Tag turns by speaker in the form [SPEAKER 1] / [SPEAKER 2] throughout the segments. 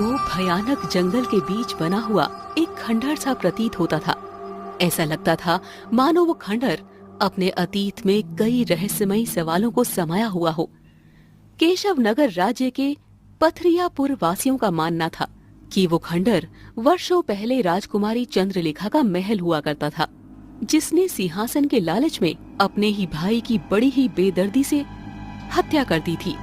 [SPEAKER 1] वो भयानक जंगल के बीच बना हुआ एक खंडहर सा प्रतीत होता था। ऐसा लगता था मानो वो खंडहर अपने अतीत में कई रहस्यमयी सवालों को समाया हुआ हो। केशव नगर राज्य के पथरियापुर वासियों का मानना था कि वो खंडहर वर्षों पहले राजकुमारी चंद्रलेखा का महल हुआ करता था, जिसने सिंहासन के लालच में अपने ही भाई की बड़ी ही बेदर्दी से हत्या कर दी थी।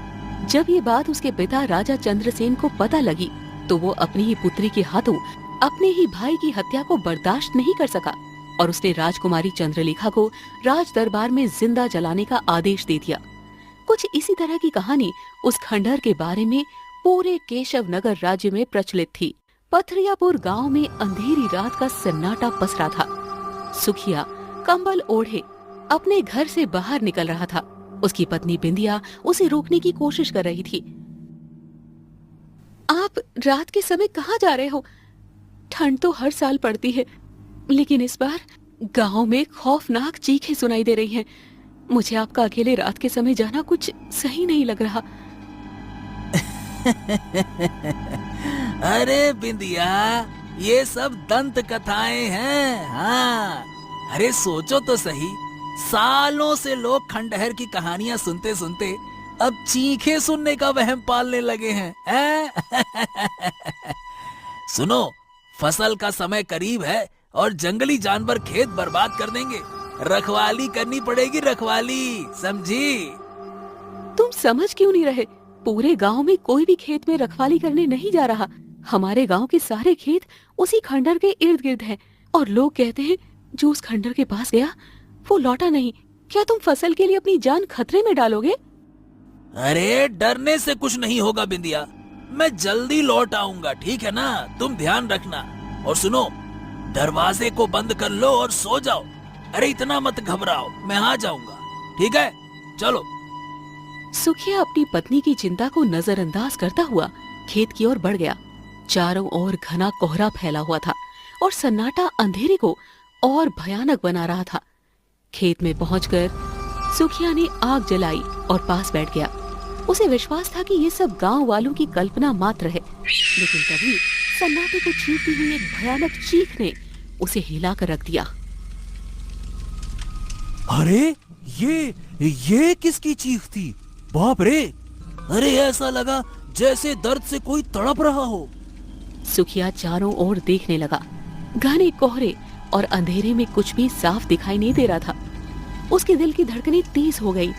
[SPEAKER 1] जब ये बात उसके पिता राजा चंद्रसेन को पता लगी तो वो अपनी ही पुत्री के हाथों अपने ही भाई की हत्या को बर्दाश्त नहीं कर सका और उसने राजकुमारी चंद्रलेखा को राज दरबार में जिंदा जलाने का आदेश दे दिया। कुछ इसी तरह की कहानी उस खंडहर के बारे में पूरे केशव नगर राज्य में प्रचलित थी। पथरियापुर गांव में अंधेरी रात का सन्नाटा पसरा था। सुखिया कंबल ओढ़े अपने घर से बाहर निकल रहा था। उसकी पत्नी बिंदिया उसे रोकने की कोशिश कर रही थी। आप रात के समय कहाँ जा रहे हो? ठंड तो हर साल पड़ती है, लेकिन इस बार गांव में खौफनाक चीखें सुनाई दे रही हैं। मुझे आपका अकेले रात के समय जाना कुछ सही नहीं लग रहा।
[SPEAKER 2] अरे बिंदिया, ये सब दंत कथाएं हैं। हाँ, अरे सोचो तो सही, सालों से लोग खंडहर की कहानियां सुनते सुनते अब चीखें सुनने का वहम पालने लगे हैं? सुनो, फसल का समय करीब है और जंगली जानवर खेत बर्बाद कर देंगे। रखवाली करनी पड़ेगी, रखवाली, समझी?
[SPEAKER 1] तुम समझ क्यों नहीं रहे? पूरे गांव में कोई भी खेत में रखवाली करने नहीं जा रहा। हमारे गांव के सारे खेत उसी खंडहर के इर्द गिर्द हैं और लोग कहते हैं जो उस खंडहर के पास गया वो लौटा नहीं। क्या तुम फसल के लिए अपनी जान खतरे में डालोगे?
[SPEAKER 2] अरे डरने से कुछ नहीं होगा बिंदिया, मैं जल्दी लौट आऊंगा, ठीक है ना? तुम ध्यान रखना। और सुनो, दरवाजे को बंद कर लो और सो जाओ। अरे इतना मत घबराओ, मैं आ जाऊंगा, ठीक है? चलो।
[SPEAKER 1] सुखिया अपनी पत्नी की चिंता को नजरअंदाज करता हुआ खेत की ओर बढ़ गया। चारों ओर घना कोहरा फैला हुआ था और सन्नाटा अंधेरे को और भयानक बना रहा था। खेत में पहुंचकर सुखिया ने आग जलाई और पास बैठ गया। उसे विश्वास था कि ये सब गांव वालों की कल्पना मात्र है, लेकिन तभी सन्नाटे को छीनती हुई एक भयानक चीख ने उसे हिलाकर रख दिया।
[SPEAKER 2] अरे ये किसकी चीख थी? बाप रे! अरे ऐसा लगा जैसे दर्द से कोई तड़प रहा हो।
[SPEAKER 1] सुखिया चारों ओर देखने लगा। घने कोहरे और अंधेरे में कुछ भी साफ दिखाई नहीं दे रहा था। उसके दिल की धड़कनें तेज हो गई।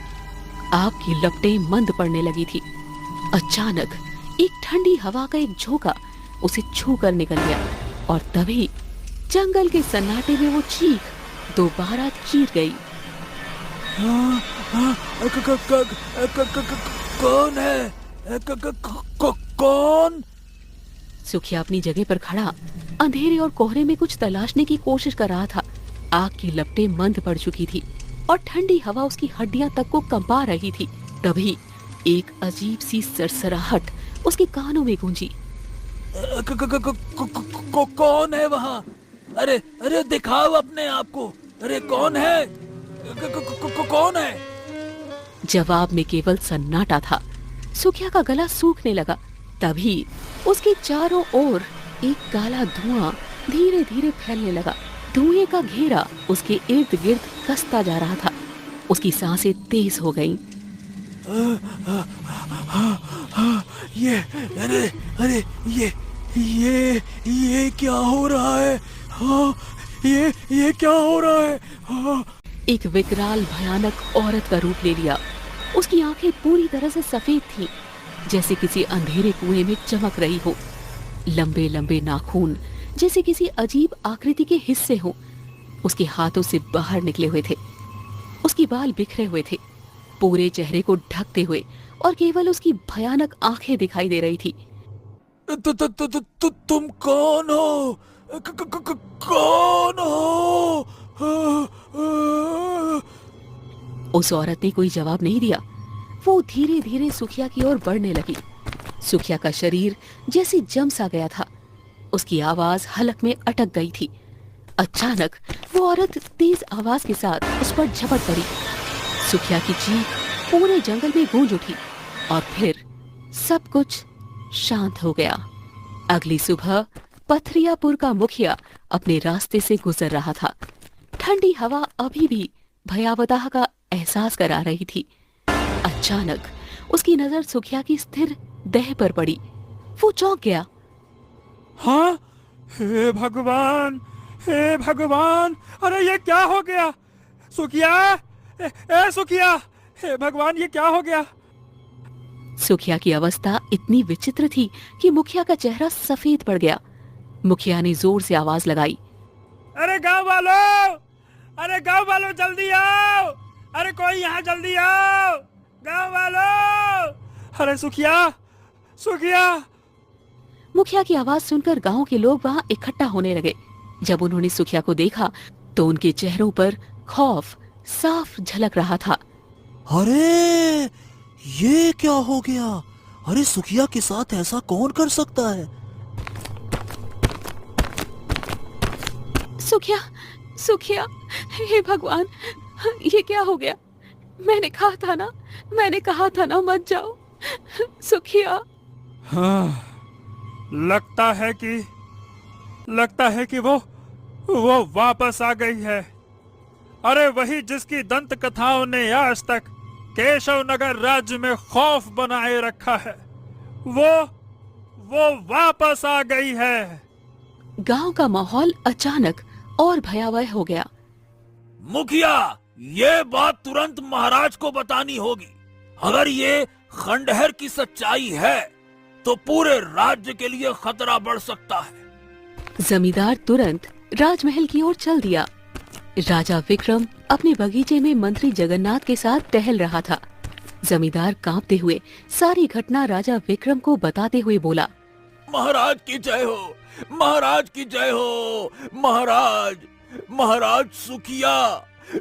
[SPEAKER 1] आग की लपटें मंद पड़ने लगी थी। अचानक एक ठंडी हवा का एक झोंका उसे छू कर निकल गया और तभी जंगल के सन्नाटे में वो चीख दोबारा चीर गई।
[SPEAKER 2] कौन है? कौन?
[SPEAKER 1] सुखिया अपनी जगह पर खड़ा अंधेरे और कोहरे में कुछ तलाशने की कोशिश कर रहा था। आग की लपटें मंद पड़ चुकी थी और ठंडी हवा उसकी हड्डियां तक को कंपा रही थी। तभी एक अजीब सी सरसराहट उसके कानों में गूंजी।
[SPEAKER 2] कौन है वहाँ? अरे दिखाओ अपने आप को। अरे कौन है? कौन है?
[SPEAKER 1] जवाब में केवल सन्नाटा था। सुखिया का गला सूखने लगा। तभी उसके चारों ओर एक काला धुआं धीरे धीरे फैलने लगा। धुएं का घेरा उसके इर्द गिर्द कसता जा रहा था। उसकी सांसें तेज हो गईं।
[SPEAKER 2] अरे ये क्या हो रहा है? हाँ, ये क्या हो रहा है? हाँ।
[SPEAKER 1] एक विकराल भयानक औरत का रूप ले लिया। उसकी आंखें पूरी तरह से सफेद थीं, जैसे किसी अंधेरे कुएं में चमक रही हो। लंबे लंबे नाखून जैसे किसी अजीब आकृति के हिस्से हो उसके हाथों से बाहर निकले हुए थे। उसकी बाल बिखरे हुए थे, पूरे चेहरे को ढकते हुए, और केवल उसकी भयानक आंखें दिखाई दे रही थी।
[SPEAKER 2] तुम कौन हो? कौन हो?
[SPEAKER 1] उस औरत ने कोई जवाब नहीं दिया। वो धीरे धीरे सुखिया की ओर बढ़ने लगी। सुखिया का शरीर जैसे जम सा गया था। उसकी आवाज हलक में अटक गई थी। अचानक वो औरत तेज आवाज के साथ उस पर झपट पड़ी। सुखिया की चीख पूरे जंगल में गूंज उठी और फिर सब कुछ शांत हो गया। अगली सुबह पथरियापुर का मुखिया अपने रास्ते से गुजर रहा था। ठंडी हवा अभी भी भयावह का एहसास करा रही थी। अचानक उसकी नजर सुखिया की स्थिर देह पर पड़ी। वो चौंक गया।
[SPEAKER 3] हाँ, हे भगवान, हे भगवान, अरे ये क्या हो गया? सुखिया, सुखिया, हे भगवान, ये क्या हो गया?
[SPEAKER 1] सुखिया की अवस्था इतनी विचित्र थी कि मुखिया का चेहरा सफेद पड़ गया। मुखिया ने जोर से आवाज लगाई,
[SPEAKER 3] अरे गांव वालों, अरे गांव वालों जल्दी आओ, अरे कोई यहाँ जल्दी आओ, गांव वालों, अरे सुखिया, सुखिया।
[SPEAKER 1] मुखिया की आवाज सुनकर गांव के लोग वहां इकट्ठा होने लगे। जब उन्होंने सुखिया को देखा तो उनके चेहरों पर खौफ साफ झलक रहा था।
[SPEAKER 2] अरे ये क्या हो गया? अरे सुखिया के साथ ऐसा कौन कर सकता है?
[SPEAKER 1] सुखिया, सुखिया, हे भगवान, ये क्या हो गया? मैंने कहा था ना मत जाओ। सुखिया।
[SPEAKER 3] हाँ, लगता है कि वो वापस आ गई है। अरे वही जिसकी दंत कथाओं ने आज तक केशव नगर राज्य में खौफ बनाए रखा है, वो वापस आ गई है।
[SPEAKER 1] गांव का माहौल अचानक और भयावह हो गया।
[SPEAKER 2] मुखिया, ये बात तुरंत महाराज को बतानी होगी। अगर ये खंडहर की सच्चाई है तो पूरे राज्य के लिए खतरा बढ़ सकता है।
[SPEAKER 1] जमींदार तुरंत राजमहल की ओर चल दिया। राजा विक्रम अपने बगीचे में मंत्री जगन्नाथ के साथ टहल रहा था। जमींदार कांपते हुए सारी घटना राजा विक्रम को बताते हुए बोला,
[SPEAKER 2] महाराज की जय हो, महाराज की जय हो। महाराज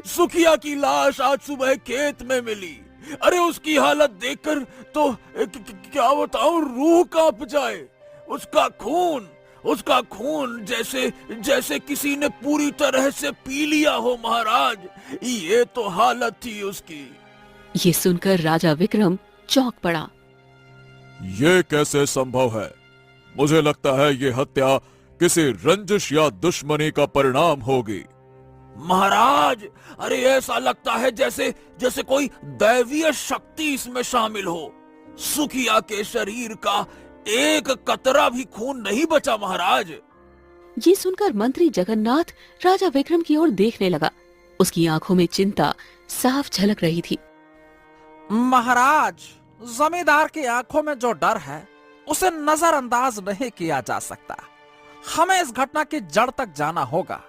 [SPEAKER 2] सुखिया की लाश आज सुबह खेत में मिली। अरे उसकी हालत देखकर तो क्या बताऊं, रूह कांप जाए। उसका खून जैसे किसी ने पूरी तरह से पी लिया हो महाराज। ये तो हालत थी उसकी।
[SPEAKER 1] ये सुनकर राजा विक्रम चौंक पड़ा।
[SPEAKER 4] ये कैसे संभव है? मुझे लगता है ये हत्या किसी रंजिश या दुश्मनी का परिणाम होगी।
[SPEAKER 2] महाराज, अरे ऐसा लगता है जैसे कोई दैवीय शक्ति इसमें शामिल हो। सुखिया के शरीर का एक कतरा भी खून नहीं बचा महाराज।
[SPEAKER 1] ये सुनकर मंत्री जगन्नाथ राजा विक्रम की ओर देखने लगा। उसकी आंखों में चिंता साफ झलक रही थी।
[SPEAKER 5] महाराज, जमींदार की आंखों में जो डर है उसे नजरअंदाज नहीं किया जा सकता। हमें इस घटना की जड़ तक जाना होगा।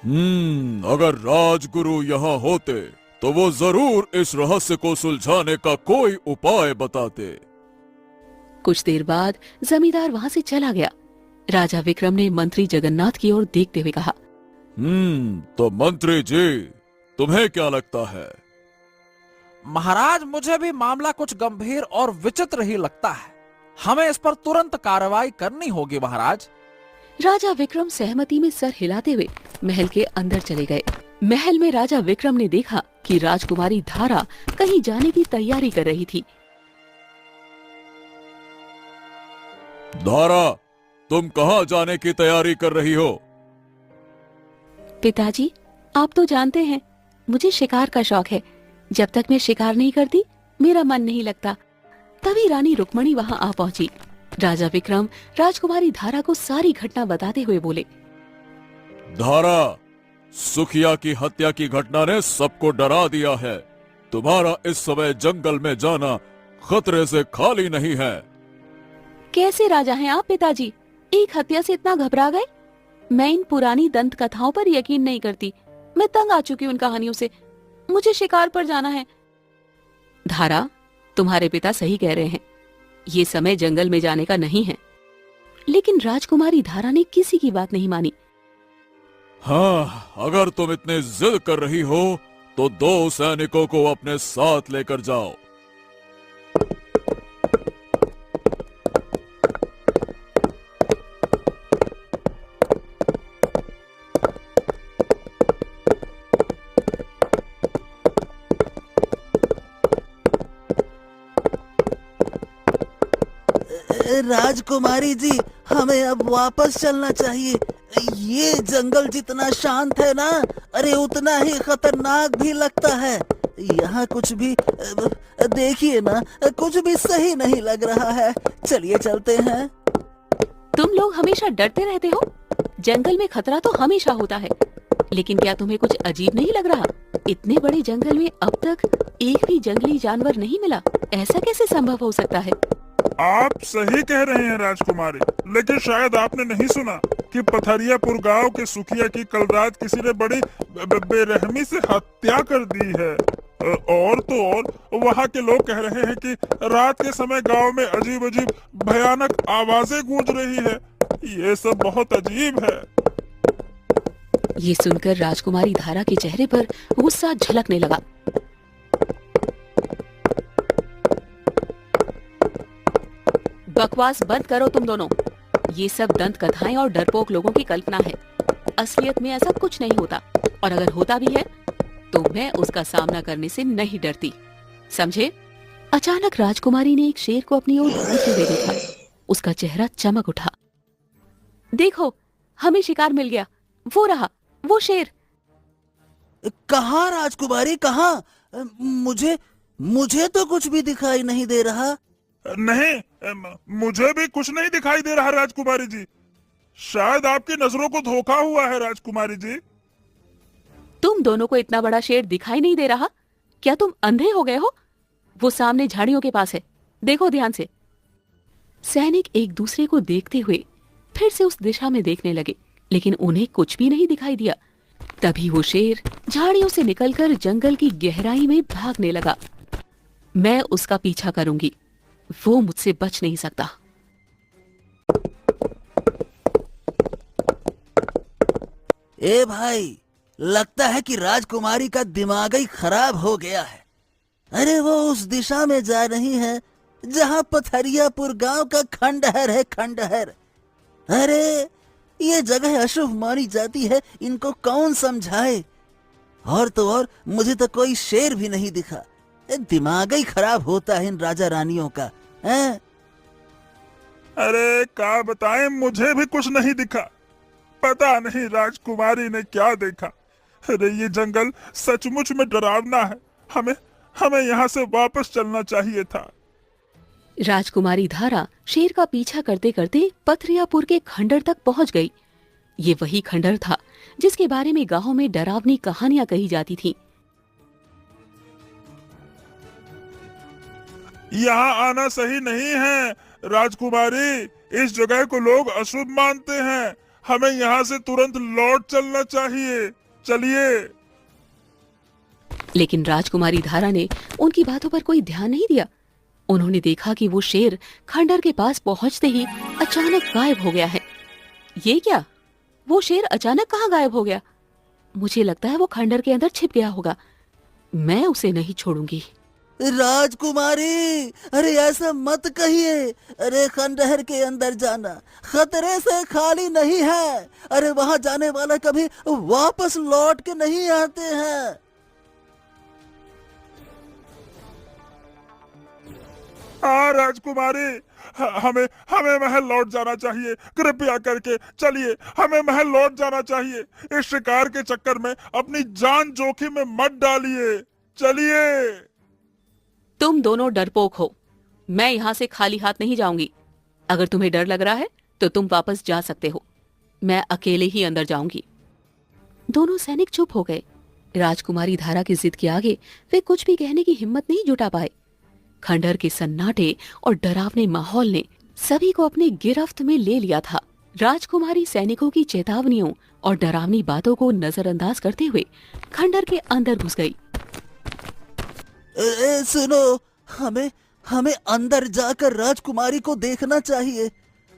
[SPEAKER 4] अगर राजगुरु यहाँ होते तो वो जरूर इस रहस्य को सुलझाने का कोई उपाय बताते।
[SPEAKER 1] कुछ देर बाद जमींदार वहाँ से चला गया। राजा विक्रम ने मंत्री जगन्नाथ की ओर देखते हुए कहा,
[SPEAKER 4] तो मंत्री जी, तुम्हें क्या लगता है?
[SPEAKER 5] महाराज, मुझे भी मामला कुछ गंभीर और विचित्र ही लगता है। हमें इस पर तुरंत कार्रवाई करनी होगी महाराज।
[SPEAKER 1] राजा विक्रम सहमति में सर हिलाते हुए महल के अंदर चले गए। महल में राजा विक्रम ने देखा कि राजकुमारी धारा कहीं जाने की तैयारी कर रही थी।
[SPEAKER 4] धारा, तुम कहाँ जाने की तैयारी कर रही हो?
[SPEAKER 1] पिताजी, आप तो जानते हैं मुझे शिकार का शौक है। जब तक मैं शिकार नहीं करती मेरा मन नहीं लगता। तभी रानी रुक्मणी वहां आ पहुंची। राजा विक्रम राजकुमारी धारा को सारी घटना बताते हुए बोले,
[SPEAKER 4] धारा, सुखिया की हत्या की घटना ने सबको डरा दिया है। तुम्हारा इस समय जंगल में जाना खतरे से खाली नहीं है।
[SPEAKER 1] कैसे राजा हैं आप पिताजी? एक हत्या से इतना घबरा गए? मैं इन पुरानी दंत कथाओं पर यकीन नहीं करती। मैं तंग आ चुकी हूँ उन कहानियों से। मुझे शिकार पर जाना है। धारा, तुम्हारे पिता सही कह रहे हैं। ये समय जंगल में जाने का नहीं है। लेकिन राजकुमारी धारा ने किसी की बात नहीं मानी।
[SPEAKER 4] हाँ, अगर तुम इतने जिद कर रही हो तो 2 सैनिकों को अपने साथ लेकर जाओ।
[SPEAKER 2] राजकुमारी जी,
[SPEAKER 6] हमें अब वापस चलना चाहिए। ये जंगल जितना शांत है ना, अरे उतना ही खतरनाक भी लगता है। यहाँ कुछ भी देखिए ना, कुछ भी सही नहीं लग रहा है। चलिए चलते हैं।
[SPEAKER 1] तुम लोग हमेशा डरते रहते हो। जंगल में खतरा तो हमेशा होता है, लेकिन क्या तुम्हें कुछ अजीब नहीं लग रहा? इतने बड़े जंगल में अब तक एक भी जंगली जानवर नहीं मिला। ऐसा कैसे संभव हो सकता है?
[SPEAKER 7] आप सही कह रहे हैं राजकुमारी, लेकिन शायद आपने नहीं सुना कि पथरियापुर गांव के सुखिया की कल रात किसी ने बड़ी बेरहमी से हत्या कर दी है। और तो और वहाँ के लोग कह रहे हैं कि रात के समय गांव में अजीब अजीब भयानक आवाजें गूंज रही है। ये सब बहुत अजीब है।
[SPEAKER 1] ये सुनकर राजकुमारी धारा के चेहरे पर गुस्सा झलकने लगा। बकवास बंद करो तुम दोनों। ये सब दंत कथाएं और डरपोक लोगों की कल्पना है। असलियत में ऐसा कुछ नहीं होता, और अगर होता भी है तो मैं उसका सामना करने से नहीं डरती, समझे? अचानक राजकुमारी ने एक शेर को अपनी ओर दौड़ते हुए देखा। उसका चेहरा चमक उठा। देखो, हमें शिकार मिल गया। वो रहा, वो शेर।
[SPEAKER 6] कहाँ राजकुमारी, कहाँ? मुझे तो कुछ भी दिखाई नहीं दे रहा।
[SPEAKER 7] नहीं, मुझे भी कुछ नहीं दिखाई दे रहा राजकुमारी जी। शायद आपकी नजरों को धोखा हुआ है राजकुमारी जी।
[SPEAKER 1] तुम दोनों को इतना बड़ा शेर दिखाई नहीं दे रहा? क्या तुम अंधे हो गए हो? वो सामने झाड़ियों के पास है, देखो ध्यान से। सैनिक एक दूसरे को देखते हुए फिर से उस दिशा में देखने लगे, लेकिन उन्हें कुछ भी नहीं दिखाई दिया। तभी वो शेर झाड़ियों से निकलकर जंगल की गहराई में भागने लगा। मैं उसका पीछा करूंगी, वो मुझसे बच नहीं सकता।
[SPEAKER 6] ए भाई, लगता है कि राजकुमारी का दिमाग ही खराब हो गया है। अरे वो उस दिशा में जा रही है जहाँ पथरियापुर गांव का खंडहर है, खंडहर। अरे ये जगह अशुभ मानी जाती है, इनको कौन समझाए। और तो और मुझे तो कोई शेर भी नहीं दिखा। दिमाग ही खराब होता है इन राजा रानियों का, हैं?
[SPEAKER 7] अरे क्या बताएं, मुझे भी कुछ नहीं दिखा। पता नहीं राजकुमारी ने क्या देखा। अरे ये जंगल सचमुच में डरावना है। हमें यहाँ से वापस चलना चाहिए था।
[SPEAKER 1] राजकुमारी धारा शेर का पीछा करते करते पथरियापुर के खंडर तक पहुंच गई। ये वही खंडर था जिसके बारे में गांव में डरावनी कहानियां कही जाती थीं।
[SPEAKER 7] यहाँ आना सही नहीं है राजकुमारी। इस जगह को लोग अशुभ मानते हैं। हमें यहाँ से तुरंत लौट चलना चाहिए। चलिए।
[SPEAKER 1] लेकिन राजकुमारी धारा ने उनकी बातों पर कोई ध्यान नहीं दिया। उन्होंने देखा कि वो शेर खंडर के पास पहुंचते ही अचानक गायब हो गया है। ये क्या? वो शेर अचानक कहाँ गायब हो गया? मुझे लगता है वो खंडर के अंदर छिप गया होगा। मैं उसे नहीं छोड़ूंगी।
[SPEAKER 6] राजकुमारी, अरे ऐसा मत कहिए। अरे खंडहर के अंदर जाना खतरे से खाली नहीं है। अरे वहाँ जाने वाला कभी वापस लौट के नहीं आते हैं।
[SPEAKER 7] हाँ राजकुमारी, हमें महल लौट जाना चाहिए। कृपया करके चलिए, हमें महल लौट जाना चाहिए। इस शिकार के चक्कर में अपनी जान जोखिम में मत डालिए। चलिए।
[SPEAKER 1] तुम दोनों डरपोक हो। मैं यहाँ से खाली हाथ नहीं जाऊंगी। अगर तुम्हें डर लग रहा है तो तुम वापस जा सकते हो। मैं अकेले ही अंदर जाऊंगी। दोनों सैनिक चुप हो गए। राजकुमारी धारा की जिद के आगे वे कुछ भी कहने की हिम्मत नहीं जुटा पाए। खंडर के सन्नाटे और डरावने माहौल ने सभी को अपनी गिरफ्त में ले लिया था। राजकुमारी सैनिकों की चेतावनियों और डरावनी बातों को नजरअंदाज करते हुए खंडर के अंदर घुस गई।
[SPEAKER 6] सुनो, हमें अंदर जाकर राजकुमारी को देखना चाहिए।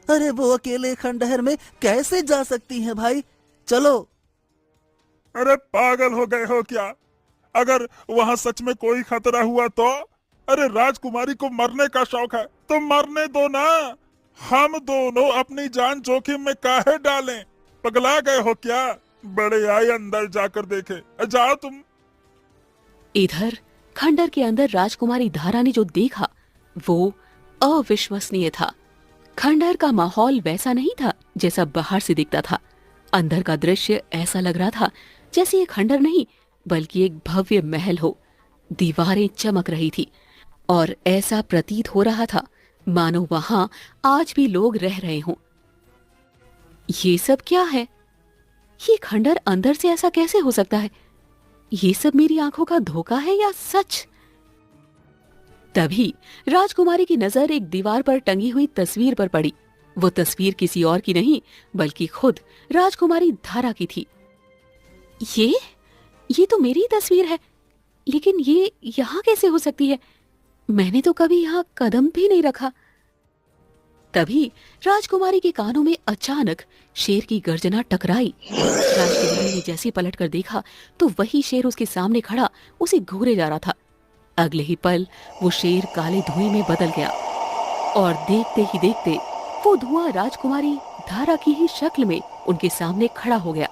[SPEAKER 6] अरे वो अकेले खंडहर में कैसे जा सकती हैं भाई? चलो।
[SPEAKER 7] अरे पागल हो गए हो क्या? अगर वहाँ सच में कोई खतरा हुआ तो? अरे राजकुमारी को मरने का शौक है तो मरने दो ना। हम दोनों अपनी जान जोखिम में काहे डालें? पगला गए हो क्या? बड़े आए अंदर जाकर देखे। जाओ तुम।
[SPEAKER 1] इधर खंडर के अंदर राजकुमारी धारा ने जो देखा वो अविश्वसनीय था। खंडहर का माहौल वैसा नहीं था जैसा बाहर से दिखता था। अंदर का दृश्य ऐसा लग रहा था जैसे ये खंडहर नहीं बल्कि एक भव्य महल हो। दीवारें चमक रही थी और ऐसा प्रतीत हो रहा था मानो वहां आज भी लोग रह रहे हों। ये सब क्या है? ये खंडहर अंदर से ऐसा कैसे हो सकता है? ये सब मेरी आंखों का धोखा है या सच? तभी राजकुमारी की नजर एक दीवार पर टंगी हुई तस्वीर पर पड़ी। वो तस्वीर किसी और की नहीं बल्कि खुद राजकुमारी धारा की थी। ये तो मेरी तस्वीर है, लेकिन ये यहाँ कैसे हो सकती है? मैंने तो कभी यहाँ कदम भी नहीं रखा। तभी राजकुमारी के कानों में अचानक शेर की गर्जना टकराई। राजकुमारी ने जैसे पलटकर देखा तो वही शेर उसके सामने खड़ा उसे घूरे जा रहा था। अगले ही पल वो शेर काले धुएं में बदल गया और देखते ही देखते वो धुआं राजकुमारी धारा की ही शक्ल में उनके सामने खड़ा हो गया।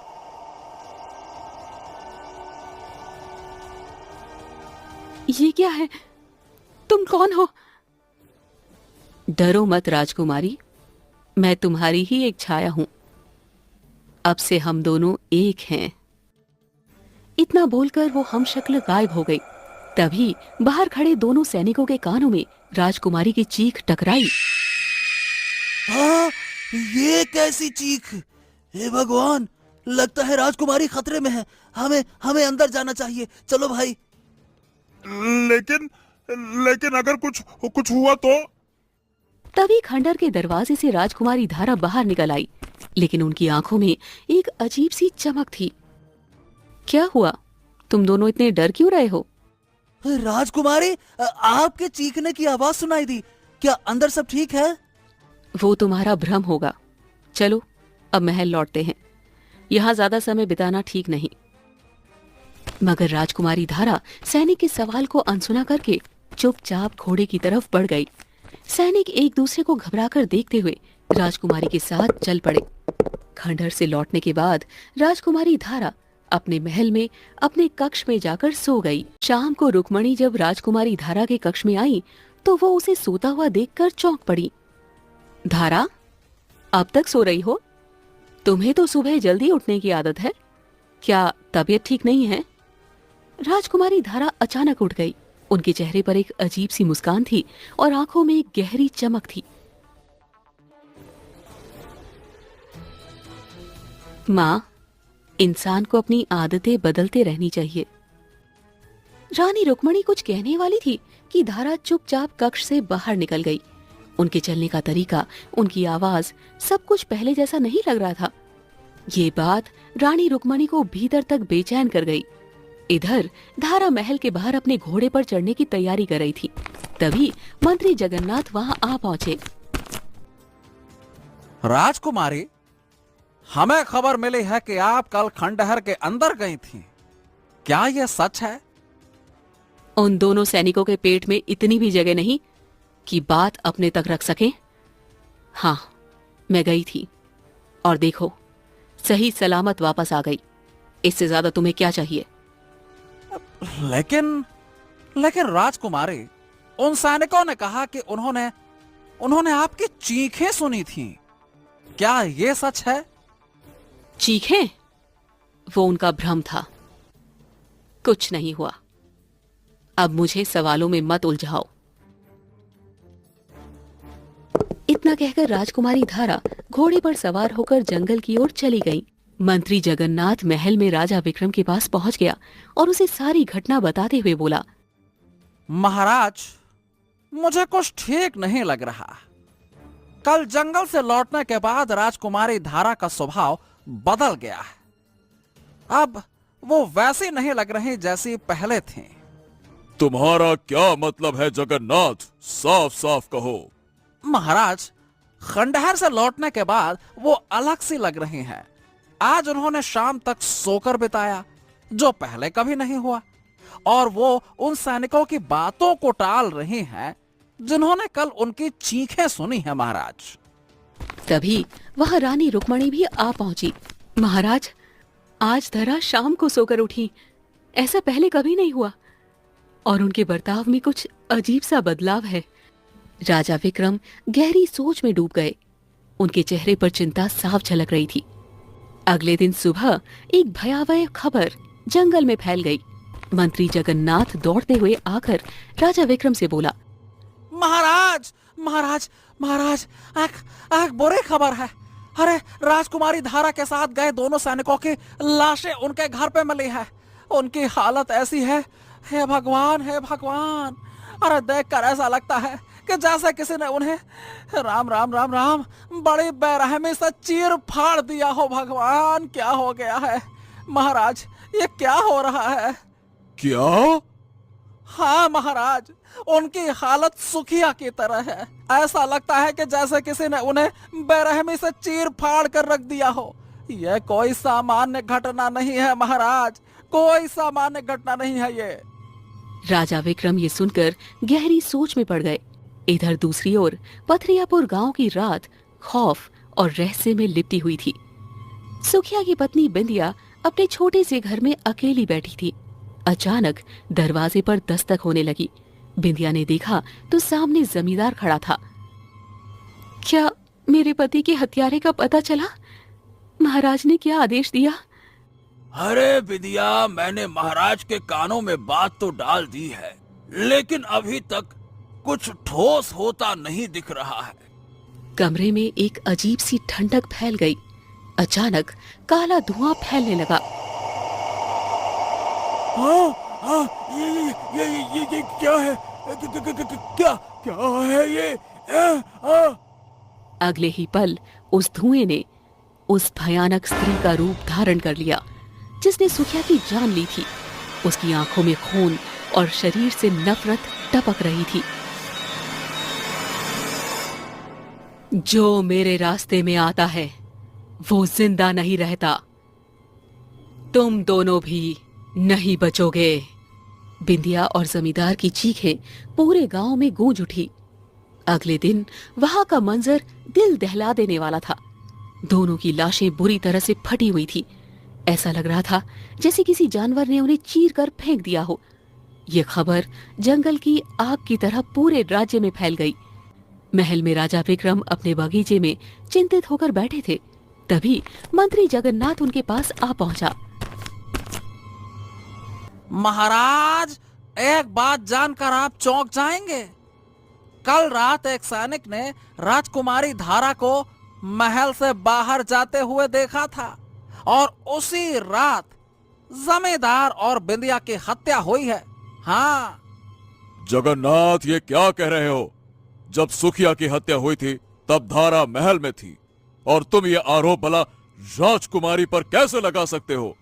[SPEAKER 1] ये क्या है? तुम कौन हो? डरो मत राजकुमारी, मैं तुम्हारी ही एक छाया हूं। अब से हम दोनों एक हैं। इतना बोलकर वो हमशक्ल गायब हो गई। तभी बाहर खड़े दोनों सैनिकों के कानों में राजकुमारी की चीख टकराई।
[SPEAKER 6] हाँ, ये कैसी चीख? हे भगवान, लगता है राजकुमारी खतरे में है। हमें अंदर जाना चाहिए। चलो भाई।
[SPEAKER 7] लेकिन अगर कुछ हुआ तो?
[SPEAKER 1] तभी खंडहर के दरवाजे से राजकुमारी धारा बाहर निकल आई, लेकिन उनकी आंखों में एक अजीब सी चमक थी। क्या हुआ? तुम दोनों इतने डर क्यों रहे हो?
[SPEAKER 6] राजकुमारी, आपके चीखने की आवाज सुनाई दी। क्या अंदर सब ठीक है?
[SPEAKER 1] वो तुम्हारा भ्रम होगा। चलो अब महल लौटते हैं, यहाँ ज्यादा समय बिताना ठीक नहीं। मगर राजकुमारी धारा सैनिक के सवाल को अनसुना करके चुपचाप घोड़े की तरफ बढ़ गई। सैनिक एक दूसरे को घबराकर देखते हुए राजकुमारी के साथ चल पड़े। खंडहर से लौटने के बाद राजकुमारी धारा अपने महल में अपने कक्ष में जाकर सो गई। शाम को रुक्मणी जब राजकुमारी धारा के कक्ष में आई तो वो उसे सोता हुआ देखकर चौंक पड़ी। धारा, अब तक सो रही हो? तुम्हें तो सुबह जल्दी उठने की आदत है। क्या तबीयत ठीक नहीं है? राजकुमारी धारा अचानक उठ गई। उनके चेहरे पर एक अजीब सी मुस्कान थी और आंखों में एक गहरी चमक थी। माँ, इंसान को अपनी आदतें बदलते रहनी चाहिए। रानी रुक्मणी कुछ कहने वाली थी कि धारा चुपचाप कक्ष से बाहर निकल गई। उनके चलने का तरीका, उनकी आवाज, सब कुछ पहले जैसा नहीं लग रहा था। ये बात रानी रुक्मणी को भीतर तक बेचैन कर गई। इधर धारा महल के बाहर अपने घोड़े पर चढ़ने की तैयारी कर रही थी। तभी मंत्री जगन्नाथ वहां आ पहुंचे।
[SPEAKER 5] राजकुमारी, हमें खबर मिली है कि आप कल खंडहर के अंदर गई थीं। क्या यह सच है?
[SPEAKER 1] उन दोनों सैनिकों के पेट में इतनी भी जगह नहीं कि बात अपने तक रख सके। हाँ, मैं गई थी और देखो, सही सलामत वापस आ गई। इससे ज्यादा तुम्हें क्या चाहिए?
[SPEAKER 5] लेकिन राजकुमारी, उन सैनिकों ने कहा कि उन्होंने आपकी चीखें सुनी थीं। क्या यह सच है?
[SPEAKER 1] चीखें? वो उनका भ्रम था। कुछ नहीं हुआ। अब मुझे सवालों में मत उलझाओ। इतना कहकर राजकुमारी धारा घोड़े पर सवार होकर जंगल की ओर चली गई। मंत्री जगन्नाथ महल में राजा विक्रम के पास पहुंच गया और उसे सारी घटना बताते हुए बोला,
[SPEAKER 5] महाराज, मुझे कुछ ठीक नहीं लग रहा। कल जंगल से लौटने के बाद राजकुमारी धारा का स्वभाव बदल गया है। अब वो वैसी नहीं लग रही जैसी पहले थी।
[SPEAKER 4] तुम्हारा क्या मतलब है जगन्नाथ? साफ साफ कहो।
[SPEAKER 5] महाराज, खंडहर से लौटने के बाद वो अलग सी लग रही हैं। आज उन्होंने शाम तक सोकर बिताया, जो पहले कभी नहीं हुआ, और वो उन सैनिकों की बातों को टाल रही हैं जिन्होंने कल उनकी चीखें सुनी है। महाराज,
[SPEAKER 1] तभी वहां रानी रुक्मणी भी आ पहुंची। महाराज, आज धरा शाम को सोकर उठी। ऐसा पहले कभी नहीं हुआ और उनके बर्ताव में कुछ अजीब सा बदलाव है। राजा विक्रम गहरी सोच में डूब गए। उनके चेहरे पर चिंता साफ झलक रही थी। अगले दिन सुबह एक भयावह खबर जंगल में फैल गई। मंत्री जगन्नाथ दौड़ते हुए आकर राजा विक्रम से बोला,
[SPEAKER 5] महाराज महाराज महाराज, एक बुरी खबर है। अरे राजकुमारी धारा के साथ गए दोनों सैनिकों की लाशें उनके घर पे मिली है। उनकी हालत ऐसी है, हे भगवान हे भगवान। अरे देखकर ऐसा लगता है कि जैसे किसी ने उन्हें राम राम राम राम बड़ी बेरहमी से चीर फाड़ दिया हो। भगवान क्या हो गया है महाराज, ये क्या हो रहा है?
[SPEAKER 4] क्या?
[SPEAKER 5] हाँ महाराज, उनकी हालत सुखिया की तरह है। ऐसा लगता है कि जैसे किसी ने उन्हें बेरहमी से चीर फाड़ कर रख दिया हो। यह कोई सामान्य घटना नहीं है महाराज, कोई सामान्य घटना नहीं है ये।
[SPEAKER 1] राजा विक्रम ये सुनकर गहरी सोच में पड़ गए। इधर दूसरी ओर पथरियापुर गांव की रात खौफ और रहस्य में लिपटी हुई थी। सुखिया की पत्नी बिंदिया अपने छोटे से घर में अकेली बैठी थी। अचानक दरवाजे पर दस्तक होने लगी। बिंदिया ने देखा तो सामने जमींदार खड़ा था। क्या मेरे पति के हत्यारे का पता चला? महाराज ने क्या आदेश दिया?
[SPEAKER 2] अरे बिदिया, मैंने महाराज के कानों में बात तो डाल दी है, लेकिन अभी तक कुछ ठोस होता नहीं दिख रहा है।
[SPEAKER 1] कमरे में एक अजीब सी ठंडक फैल गई। अचानक काला धुआं फैलने लगा।
[SPEAKER 4] ये क्या है? क्या है ये?
[SPEAKER 1] अगले ही पल उस धुएं ने उस भयानक स्त्री का रूप धारण कर लिया जिसने सुखिया की जान ली थी। उसकी आंखों में खून और शरीर से नफरत टपक रही थी। जो मेरे रास्ते में आता है वो जिंदा नहीं रहता। तुम दोनों भी नहीं बचोगे। बिंदिया और जमींदार की चीखें पूरे गांव में गूंज उठी। अगले दिन वहां का मंजर दिल दहला देने वाला था। दोनों की लाशें बुरी तरह से फटी हुई थी। ऐसा लग रहा था जैसे किसी जानवर ने उन्हें चीर कर फेंक दिया हो। ये खबर जंगल की आग की तरह पूरे राज्य में फैल गई। महल में राजा विक्रम अपने बगीचे में चिंतित होकर बैठे थे। तभी मंत्री जगन्नाथ उनके पास आ पहुंचा।
[SPEAKER 5] महाराज, एक बात जानकर आप चौंक जाएंगे। कल रात एक सैनिक ने राजकुमारी धारा को महल से बाहर जाते हुए देखा था और उसी रात जमींदार और बिंदिया की हत्या हुई है। हाँ
[SPEAKER 4] जगन्नाथ, ये क्या कह रहे हो? जब सुखिया की हत्या हुई थी तब धारा महल में थी और तुम ये आरोप भला राजकुमारी पर कैसे लगा सकते हो?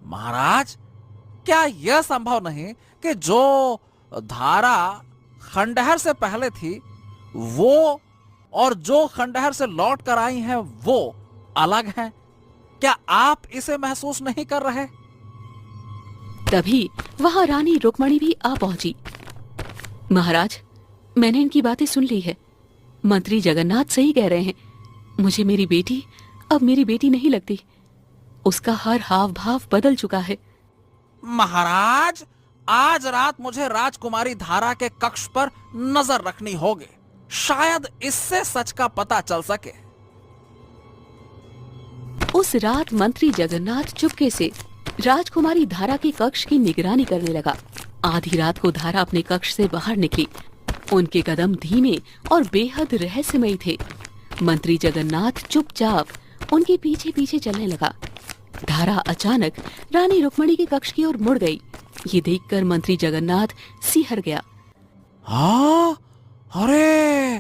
[SPEAKER 5] महाराज, क्या यह संभव नहीं कि जो धारा खंडहर से पहले थी वो और जो खंडहर से लौट कर आई हैं वो अलग हैं? क्या आप इसे महसूस नहीं कर रहे?
[SPEAKER 1] तभी वहां रानी रुक्मणी भी आ पहुंची। महाराज, मैंने इनकी बातें सुन ली है। मंत्री जगन्नाथ सही कह रहे हैं। मुझे मेरी बेटी अब मेरी बेटी नहीं लगती। उसका हर हाव भाव बदल चुका है।
[SPEAKER 5] महाराज, आज रात मुझे राजकुमारी धारा के कक्ष पर नजर रखनी होगी। शायद इससे सच का पता चल सके।
[SPEAKER 1] उस रात मंत्री जगन्नाथ चुपके से राजकुमारी धारा के कक्ष की निगरानी करने लगा। आधी रात को धारा अपने कक्ष से बाहर निकली। उनके कदम धीमे और बेहद रहस्यमयी थे। मंत्री जगन्नाथ चुपचाप उनके पीछे पीछे चलने लगा। धारा अचानक रानी रुक्मणी के कक्ष की ओर मुड़ गई। ये देखकर मंत्री जगन्नाथ सिहर गया।
[SPEAKER 5] हाँ, अरे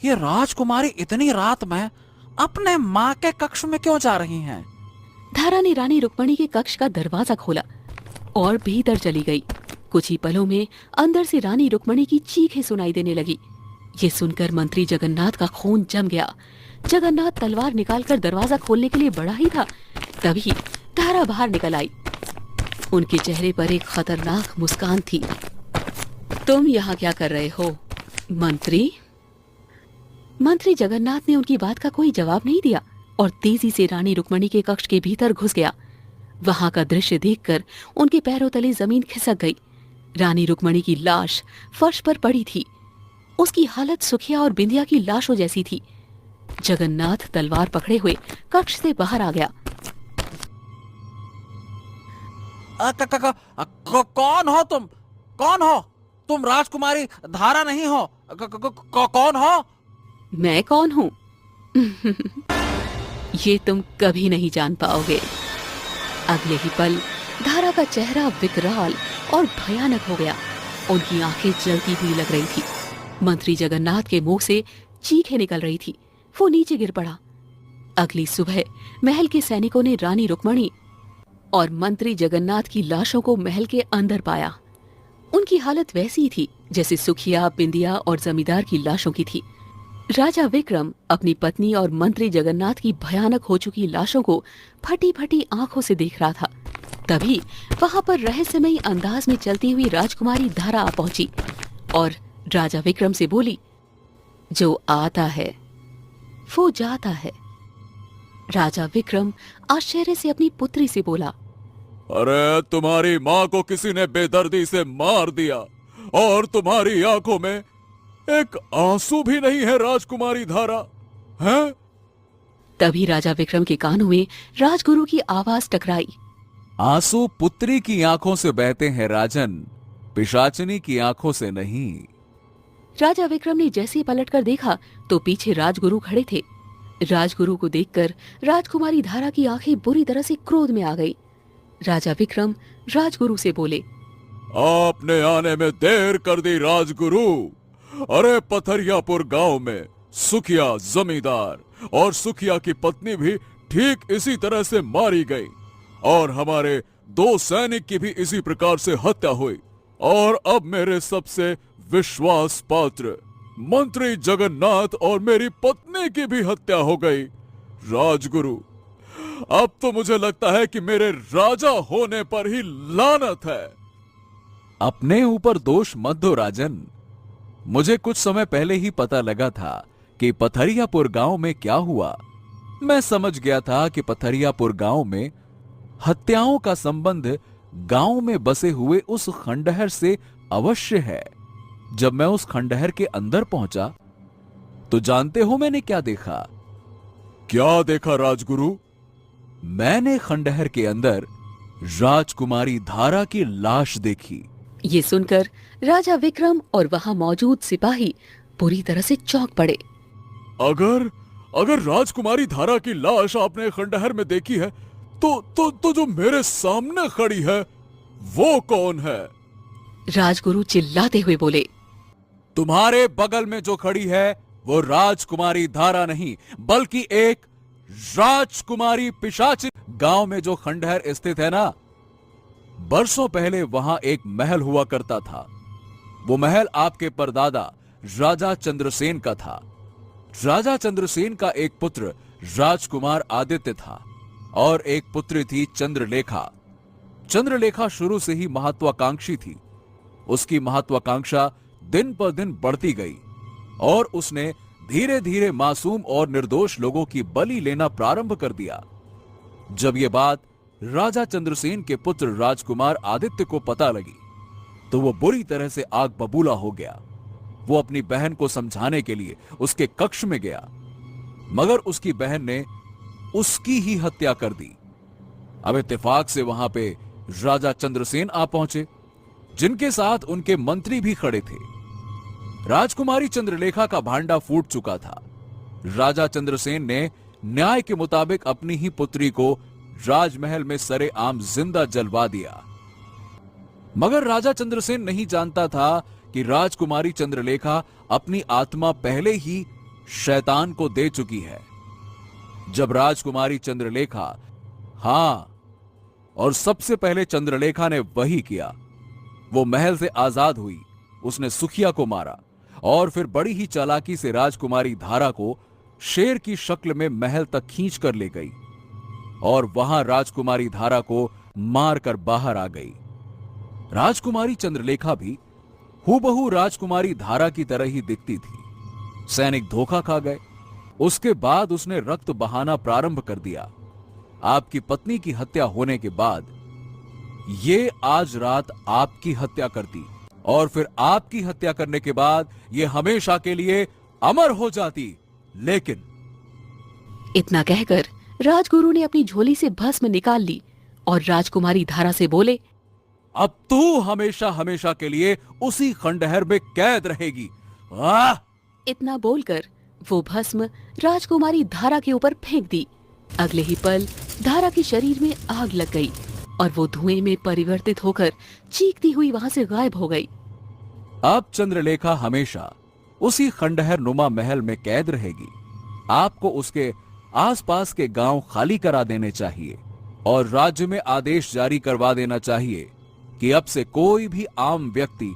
[SPEAKER 5] ये राजकुमारी इतनी रात में अपने माँ के कक्ष में क्यों जा रही हैं?
[SPEAKER 1] धारा ने रानी रुक्मणी के कक्ष का दरवाजा खोला और भीतर चली गई। कुछ ही पलों में अंदर से रानी रुक्मणी की चीखें सुनाई देने लगी। ये सुनकर मंत्री जगन्नाथ का खून जम गया। जगन्नाथ तलवार निकालकर दरवाजा खोलने के लिए बढ़ा ही था, तभी धारा बाहर निकल आई। उनके चेहरे पर एक खतरनाक मुस्कान थी। तुम यहाँ क्या कर रहे हो मंत्री? मंत्री जगन्नाथ ने उनकी बात का कोई जवाब नहीं दिया और तेजी से रानी रुक्मणी के कक्ष के भीतर घुस गया। वहां का दृश्य देखकर उनके पैरों तले जमीन खिसक गई। रानी रुक्मणी की लाश फर्श पर पड़ी थी। उसकी हालत सुखिया और बिंदिया की लाशों जैसी थी। जगन्नाथ तलवार पकड़े हुए कक्ष से बाहर आ गया।
[SPEAKER 5] कौन हो तुम? कौन हो तुम? राजकुमारी धारा नहीं हो? कौन हो?
[SPEAKER 1] मैं कौन हूँ? ये तुम कभी नहीं जान पाओगे। अगले ही पल धारा का चेहरा विकराल और भयानक हो गया। उनकी आंखें जलती हुई लग रही थी। मंत्री जगन्नाथ के मुंह से चीखें निकल रही थी। वो नीचे गिर पड़ा। अगली सुबह महल के सैनिकों ने रानी रुक्मणी और मंत्री जगन्नाथ की लाशों को महल के अंदर पाया। उनकी हालत वैसी थी जैसे सुखिया, बिंदिया और जमींदार की लाशों की थी। राजा विक्रम अपनी पत्नी और मंत्री जगन्नाथ की भयानक हो चुकी लाशों को फटी फटी आंखों से देख रहा था। तभी वहां पर रहस्यमयी अंदाज में चलती हुई राजकुमारी धारा आ पहुंची और राजा विक्रम से बोली, जो आता है वो जाता है। राजा विक्रम आश्चर्य से अपनी पुत्री से बोला,
[SPEAKER 4] अरे तुम्हारी माँ को किसी ने बेदर्दी से मार दिया और तुम्हारी आंखों में एक आंसू भी नहीं है राजकुमारी धारा, हैं?
[SPEAKER 1] तभी राजा विक्रम के कानों में राजगुरु की आवाज टकराई,
[SPEAKER 5] आंसू पुत्री की आंखों से बहते हैं राजन, पिशाचिनी की आंखों से नहीं।
[SPEAKER 1] राजा विक्रम ने जैसे ही पलटकर देखा तो पीछे राजगुरु खड़े थे। राजगुरु को देखकर राजकुमारी धारा की आंखें बुरी तरह से क्रोध में आ गई। राजा विक्रम राजगुरु से बोले,
[SPEAKER 4] आपने आने में देर कर दी राजगुरु। अरे पथरियापुर गांव में सुखिया जमींदार और सुखिया की पत्नी भी ठीक इसी तरह से मारी गई और हमारे 2 सैनिक की भी इसी प्रकार से हत्या हुई और अब मेरे सबसे विश्वास पात्र मंत्री जगन्नाथ और मेरी पत्नी की भी हत्या हो गई। राजगुरु, अब तो मुझे लगता है कि मेरे राजा होने पर ही लानत है।
[SPEAKER 5] अपने ऊपर दोष मत दो राजन। मुझे कुछ समय पहले ही पता लगा था कि पथरियापुर गांव में क्या हुआ। मैं समझ गया था कि पथरियापुर गांव में हत्याओं का संबंध गांव में बसे हुए उस खंडहर से अवश्य है। जब मैं उस खंडहर के अंदर पहुंचा तो जानते हो मैंने क्या देखा?
[SPEAKER 4] क्या देखा राजगुरु?
[SPEAKER 5] मैंने खंडहर के अंदर राजकुमारी धारा की लाश देखी।
[SPEAKER 1] ये सुनकर राजा विक्रम और वहां मौजूद सिपाही पूरी तरह से चौंक पड़े।
[SPEAKER 4] अगर राजकुमारी धारा की लाश आपने खंडहर में देखी है तो जो मेरे सामने खड़ी है वो कौन है?
[SPEAKER 1] राजगुरु चिल्लाते हुए बोले,
[SPEAKER 5] तुम्हारे बगल में जो खड़ी है वो राजकुमारी धारा नहीं बल्कि एक राजकुमारी पिशाचिनी। गांव में जो खंडहर स्थित है ना, बरसों पहले वहां एक महल हुआ करता था। वो महल आपके परदादा राजा चंद्रसेन का था। राजा चंद्रसेन का एक पुत्र राजकुमार आदित्य था और एक पुत्री थी चंद्रलेखा। चंद्रलेखा शुरू से ही महत्वाकांक्षी थी। उसकी महत्वाकांक्षा दिन पर दिन बढ़ती गई और उसने धीरे धीरे मासूम और निर्दोष लोगों की बलि लेना प्रारंभ कर दिया। जब यह बात राजा चंद्रसेन के पुत्र राजकुमार आदित्य को पता लगी तो वो बुरी तरह से आग बबूला हो गया। वो अपनी बहन को समझाने के लिए उसके कक्ष में गया, मगर उसकी बहन ने उसकी ही हत्या कर दी। अब इत्तेफाक से वहां पे राजा चंद्रसेन आ पहुंचे, जिनके साथ उनके मंत्री भी खड़े थे। राजकुमारी चंद्रलेखा का भांडा फूट चुका था। राजा चंद्रसेन ने न्याय के मुताबिक अपनी ही पुत्री को राजमहल में सरे आम जिंदा जलवा दिया। मगर राजा चंद्रसेन नहीं जानता था कि राजकुमारी चंद्रलेखा अपनी आत्मा पहले ही शैतान को दे चुकी है। जब राजकुमारी चंद्रलेखा, हां, और सबसे पहले चंद्रलेखा ने वही किया। वो महल से आजाद हुई, उसने सुखिया को मारा और फिर बड़ी ही चालाकी से राजकुमारी धारा को शेर की शक्ल में महल तक खींच कर ले गई और वहां राजकुमारी धारा को मारकर बाहर आ गई। राजकुमारी चंद्रलेखा भी हूबहू राजकुमारी धारा की तरह ही दिखती थी। सैनिक धोखा खा गए। उसके बाद उसने रक्त बहाना प्रारंभ कर दिया। आपकी पत्नी की हत्या होने के बाद ये आज रात आपकी हत्या करती
[SPEAKER 4] और फिर आपकी हत्या करने के बाद ये हमेशा के लिए अमर हो जाती। लेकिन
[SPEAKER 1] इतना कहकर राजगुरु ने अपनी झोली से भस्म निकाल ली और राजकुमारी धारा से बोले,
[SPEAKER 4] अब तू हमेशा हमेशा के लिए उसी खंडहर में कैद रहेगी। आह!
[SPEAKER 1] इतना बोलकर वो भस्म राजकुमारी धारा के ऊपर फेंक दी। अगले ही पल धारा के शरीर में आग लग गई और वो धुएं में परिवर्तित होकर चीखती हुई वहां से गायब हो गई।
[SPEAKER 4] अब चंद्रलेखा हमेशा उसी खंडहर नुमा महल में कैद रहेगी। आपको उसके आसपास के गांव खाली करा देने चाहिए और राज्य में आदेश जारी करवा देना चाहिए कि अब से कोई भी आम व्यक्ति